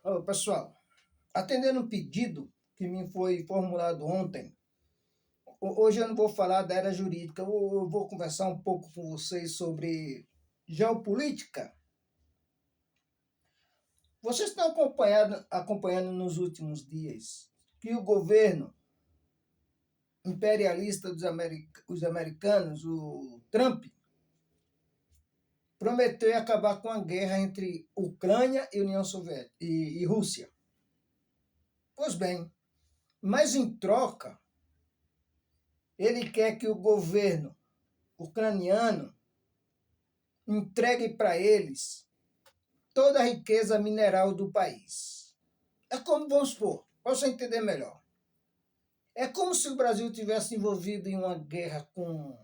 Ô, pessoal, atendendo um pedido que me foi formulado ontem, hoje eu não vou falar da era jurídica, eu vou conversar um pouco com vocês sobre geopolítica. Vocês estão acompanhando nos últimos dias que o governo imperialista dos americanos, o Trump, prometeu acabar com a guerra entre Ucrânia e União Soviética e Rússia. Pois bem, mas em troca, ele quer que o governo ucraniano entregue para eles toda a riqueza mineral do país. É como, vamos supor, para você entender melhor, é como se o Brasil tivesse envolvido em uma guerra com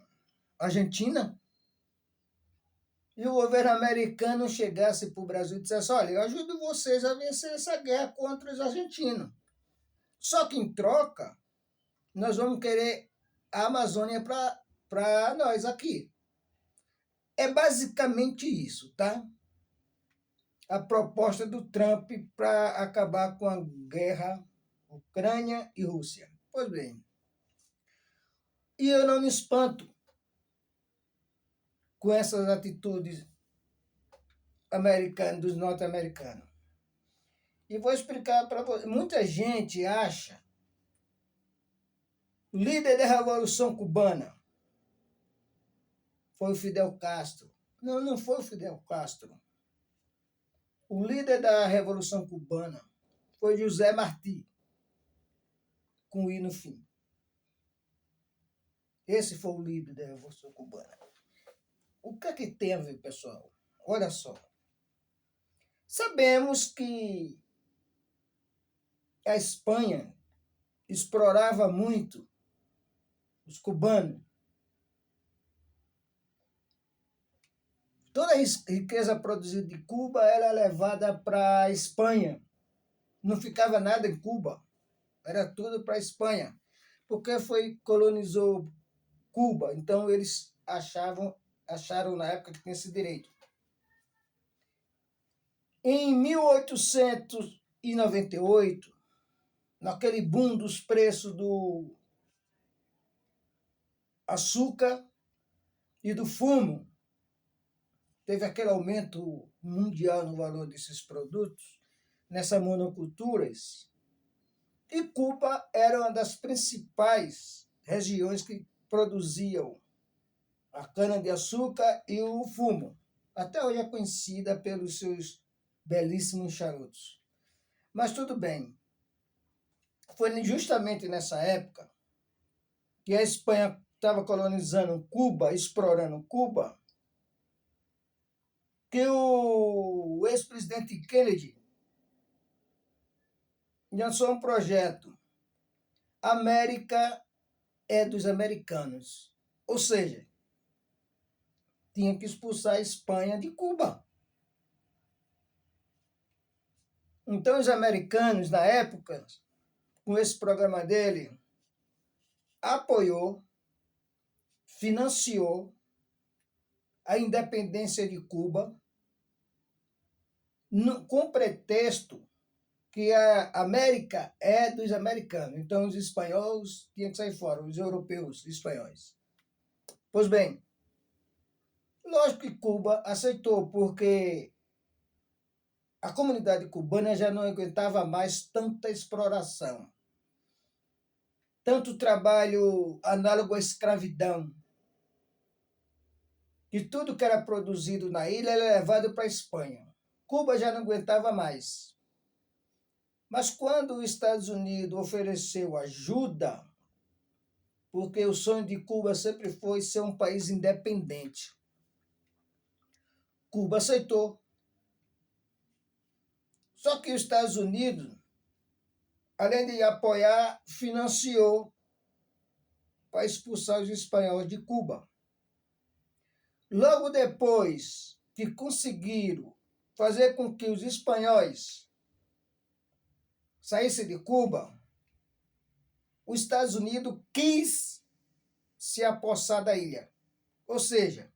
a Argentina e o governo americano chegasse para o Brasil e dissesse: olha, eu ajudo vocês a vencer essa guerra contra os argentinos. Só que em troca, nós vamos querer a Amazônia para nós aqui. É basicamente isso, tá? A proposta do Trump para acabar com a guerra Ucrânia e Rússia. Pois bem, e eu não me espanto com essas atitudes americanas, dos norte-americanos. E vou explicar para você. Muita gente acha o líder da Revolução Cubana foi o Fidel Castro. Não, não foi o Fidel Castro. O líder da Revolução Cubana foi José Martí, com o I no fim. Esse foi o líder da Revolução Cubana. O que é que tem a ver, pessoal? Olha só. Sabemos que a Espanha explorava muito os cubanos. Toda a riqueza produzida de Cuba era levada para a Espanha. Não ficava nada em Cuba. Era tudo para a Espanha. Porque colonizou Cuba. Então eles acharam na época que tinha esse direito. Em 1898, naquele boom dos preços do açúcar e do fumo, teve aquele aumento mundial no valor desses produtos, nessas monoculturas, e Cuba era uma das principais regiões que produziam a cana-de-açúcar e o fumo. Até hoje é conhecida pelos seus belíssimos charutos. Mas tudo bem. Foi justamente nessa época que a Espanha estava colonizando Cuba, explorando Cuba, que o ex-presidente Kennedy lançou um projeto América é dos americanos. Ou seja, tinha que expulsar a Espanha de Cuba. Então os americanos, na época, com esse programa dele, apoiou, financiou a independência de Cuba com pretexto que a América é dos americanos. Então os espanhóis tinham que sair fora, os europeus, espanhóis. Pois bem, lógico que Cuba aceitou, porque a comunidade cubana já não aguentava mais tanta exploração, tanto trabalho análogo à escravidão, que tudo que era produzido na ilha era levado para a Espanha. Cuba já não aguentava mais. Mas quando os Estados Unidos ofereceu ajuda, porque o sonho de Cuba sempre foi ser um país independente, Cuba aceitou. Só que os Estados Unidos, além de apoiar, financiou para expulsar os espanhóis de Cuba. Logo depois que conseguiram fazer com que os espanhóis saíssem de Cuba, os Estados Unidos quis se apossar da ilha. Ou seja,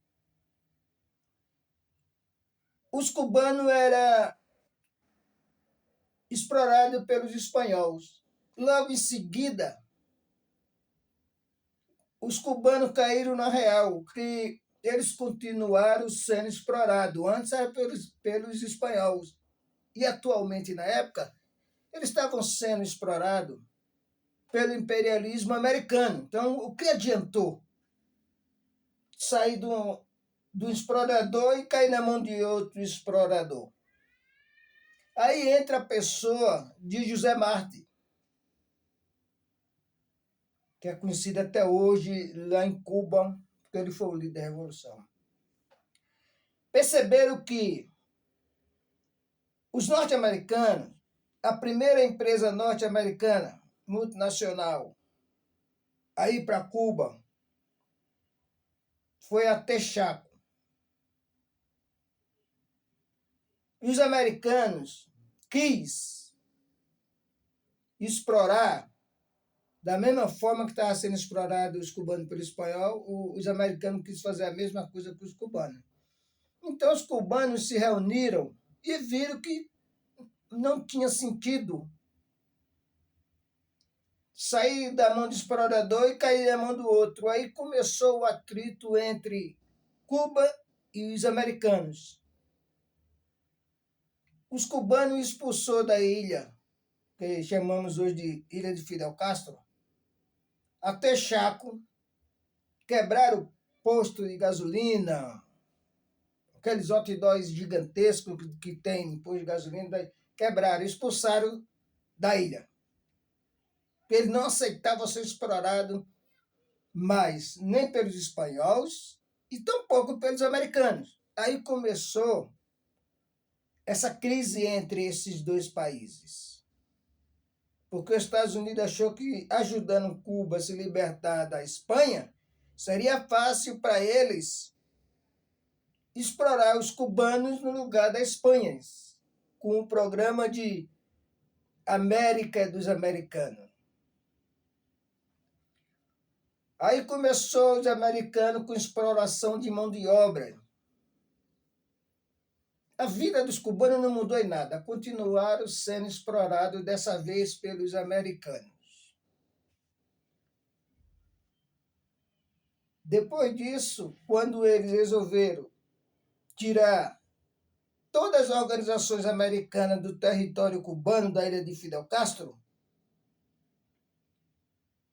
os cubanos eram explorado pelos espanhóis. Logo em seguida, os cubanos caíram na real, que eles continuaram sendo explorados. Antes era pelos espanhóis. E atualmente, na época, eles estavam sendo explorados pelo imperialismo americano. Então, o que adiantou sair do explorador e cair na mão de outro explorador? Aí entra a pessoa de José Martí, que é conhecido até hoje lá em Cuba, porque ele foi o líder da Revolução. Perceberam que os norte-americanos, a primeira empresa norte-americana multinacional a ir para Cuba foi a Texaco. E os americanos quis explorar, da mesma forma que estava sendo explorado os cubanos pelo espanhol, os americanos quis fazer a mesma coisa para os cubanos. Então os cubanos se reuniram e viram que não tinha sentido sair da mão do explorador e cair na mão do outro. Aí começou o atrito entre Cuba e os americanos. Os cubanos expulsou da ilha, que chamamos hoje de Ilha de Fidel Castro, até Chaco, quebraram o posto de gasolina, aqueles outdoors gigantescos que tem em posto de gasolina, quebraram, expulsaram da ilha. Ele não aceitava ser explorado mais nem pelos espanhóis e tampouco pelos americanos. Aí começou essa crise entre esses dois países. Porque os Estados Unidos achou que, ajudando Cuba a se libertar da Espanha, seria fácil para eles explorar os cubanos no lugar da Espanha, com o programa de América dos Americanos. Aí começou os americanos com exploração de mão de obra. A vida dos cubanos não mudou em nada, continuaram sendo explorados dessa vez pelos americanos. Depois disso, quando eles resolveram tirar todas as organizações americanas do território cubano, da ilha de Fidel Castro,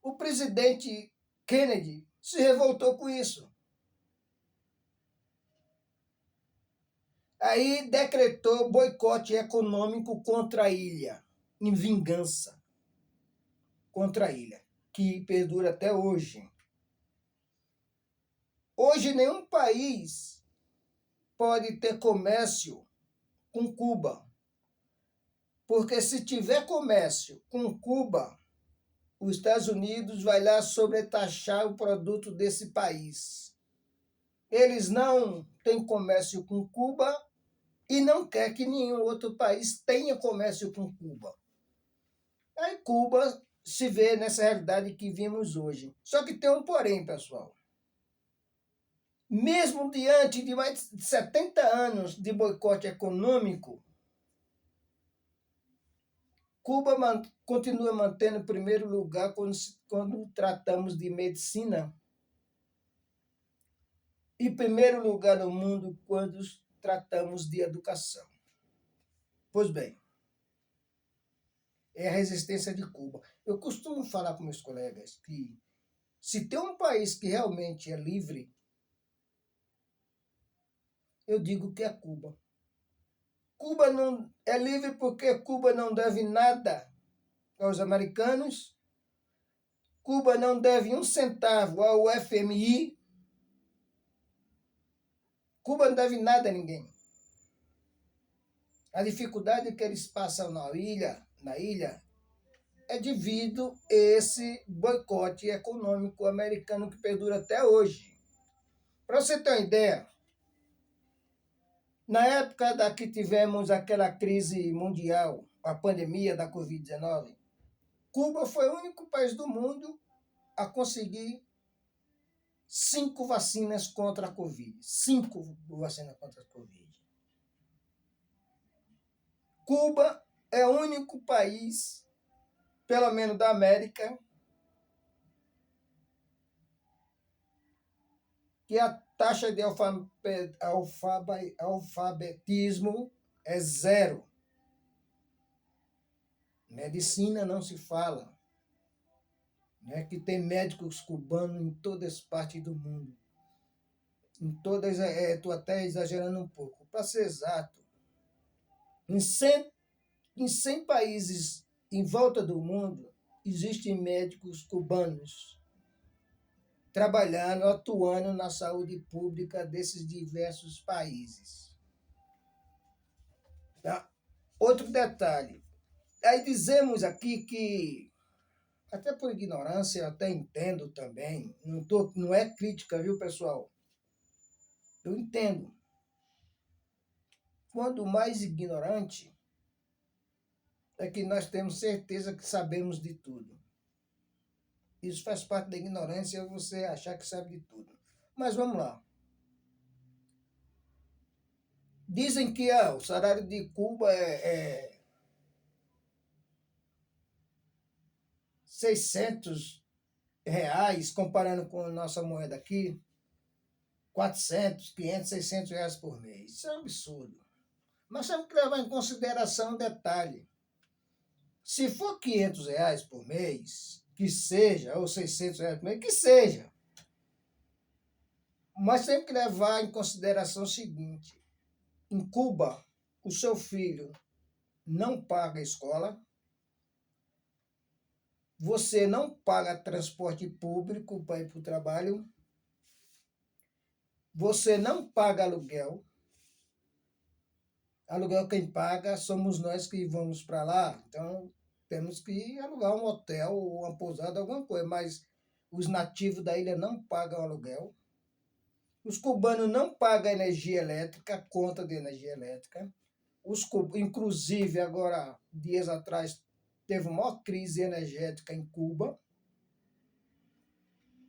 o presidente Kennedy se revoltou com isso. Aí decretou boicote econômico contra a ilha, em vingança contra a ilha, que perdura até hoje. Hoje nenhum país pode ter comércio com Cuba, porque se tiver comércio com Cuba, os Estados Unidos vai lá sobretaxar o produto desse país. Eles não têm comércio com Cuba e não quer que nenhum outro país tenha comércio com Cuba. Aí Cuba se vê nessa realidade que vimos hoje. Só que tem um porém, pessoal. Mesmo diante de mais de 70 anos de boicote econômico, Cuba continua mantendo o primeiro lugar quando tratamos de medicina e primeiro lugar no mundo quando tratamos de educação. Pois bem, é a resistência de Cuba. Eu costumo falar com meus colegas que se tem um país que realmente é livre, eu digo que é Cuba. Cuba não é livre porque Cuba não deve nada aos americanos, Cuba não deve um centavo ao FMI, Cuba não deve nada a ninguém. A dificuldade que eles passam na ilha é devido a esse boicote econômico americano que perdura até hoje. Para você ter uma ideia, na época da que tivemos aquela crise mundial, a pandemia da Covid-19, Cuba foi o único país do mundo a conseguir 5 vacinas contra a Covid. 5 vacinas contra a Covid. Cuba é o único país, pelo menos da América, que a taxa de alfabetismo é zero. Medicina não se fala, né? Que tem médicos cubanos em todas as partes do mundo. Em todas, estou até exagerando um pouco. Para ser exato, em 100 países em volta do mundo, existem médicos cubanos trabalhando, atuando na saúde pública desses diversos países. Tá? Outro detalhe. Aí dizemos aqui que, até por ignorância, eu até entendo também, não é crítica, viu, pessoal? Eu entendo. Quando mais ignorante, é que nós temos certeza que sabemos de tudo. Isso faz parte da ignorância, você achar que sabe de tudo. Mas vamos lá. Dizem que o salário de Cuba é 600 reais, comparando com a nossa moeda aqui, 400, 500, 600 reais por mês. Isso é um absurdo. Mas temos que levar em consideração um detalhe. Se for 500 reais por mês, que seja, ou 600 reais por mês, que seja. Mas temos que levar em consideração o seguinte. Em Cuba, o seu filho não paga escola, você não paga transporte público para ir para o trabalho, você não paga aluguel. Aluguel quem paga somos nós que vamos para lá, então temos que alugar um hotel ou uma pousada, alguma coisa, mas os nativos da ilha não pagam aluguel. Os cubanos não pagam energia elétrica, conta de energia elétrica. Inclusive, agora, dias atrás, teve uma maior crise energética em Cuba,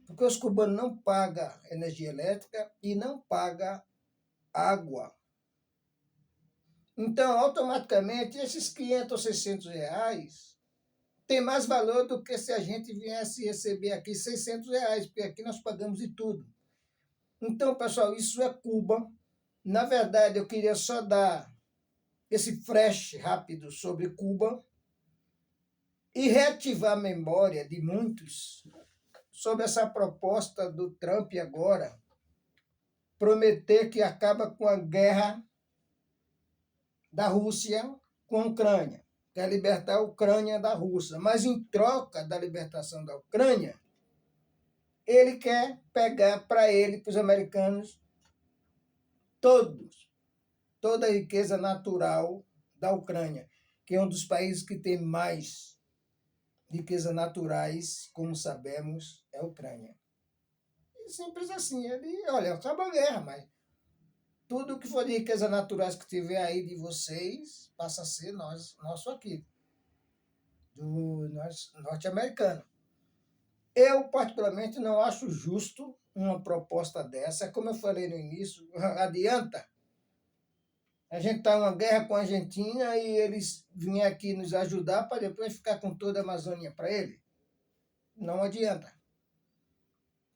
porque os cubanos não pagam energia elétrica e não pagam água. Então, automaticamente, esses 500 ou 600 reais tem mais valor do que se a gente viesse receber aqui 600 reais, porque aqui nós pagamos de tudo. Então, pessoal, isso é Cuba. Na verdade, eu queria só dar esse flash rápido sobre Cuba e reativar a memória de muitos sobre essa proposta do Trump agora, prometer que acaba com a guerra da Rússia com a Ucrânia, quer libertar a Ucrânia da Rússia, mas em troca da libertação da Ucrânia, ele quer pegar para ele, para os americanos, toda a riqueza natural da Ucrânia, que é um dos países que tem mais riquezas naturais, como sabemos, é a Ucrânia. E simples assim, ele, olha, acaba a guerra, mas tudo que for de riquezas naturais que tiver aí de vocês, passa a ser nosso aqui, do norte-americano. Eu, particularmente, não acho justo uma proposta dessa. Como eu falei no início, adianta a gente estar em uma guerra com a Argentina e eles virem aqui nos ajudar para depois ficar com toda a Amazônia para ele? Não adianta.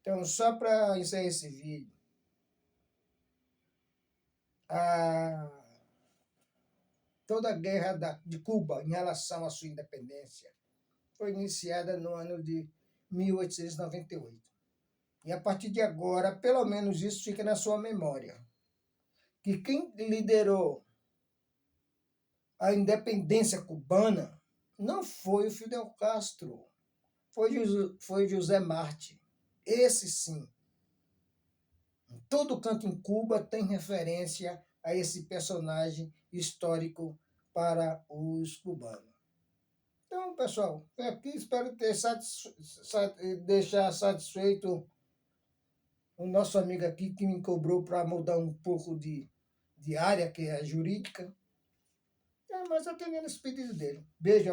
Então, só para encerrar esse vídeo, toda a guerra de Cuba em relação à sua independência foi iniciada no ano de 1898. E a partir de agora, pelo menos isso fica na sua memória, que quem liderou a independência cubana não foi o Fidel Castro, foi José Martí. Esse sim. Em todo canto em Cuba tem referência a esse personagem histórico para os cubanos. Então, pessoal, aqui espero ter deixar satisfeito o nosso amigo aqui que me cobrou para mudar um pouco de área, que é a jurídica. Mas atendendo esse pedido dele. Beijo, abraço.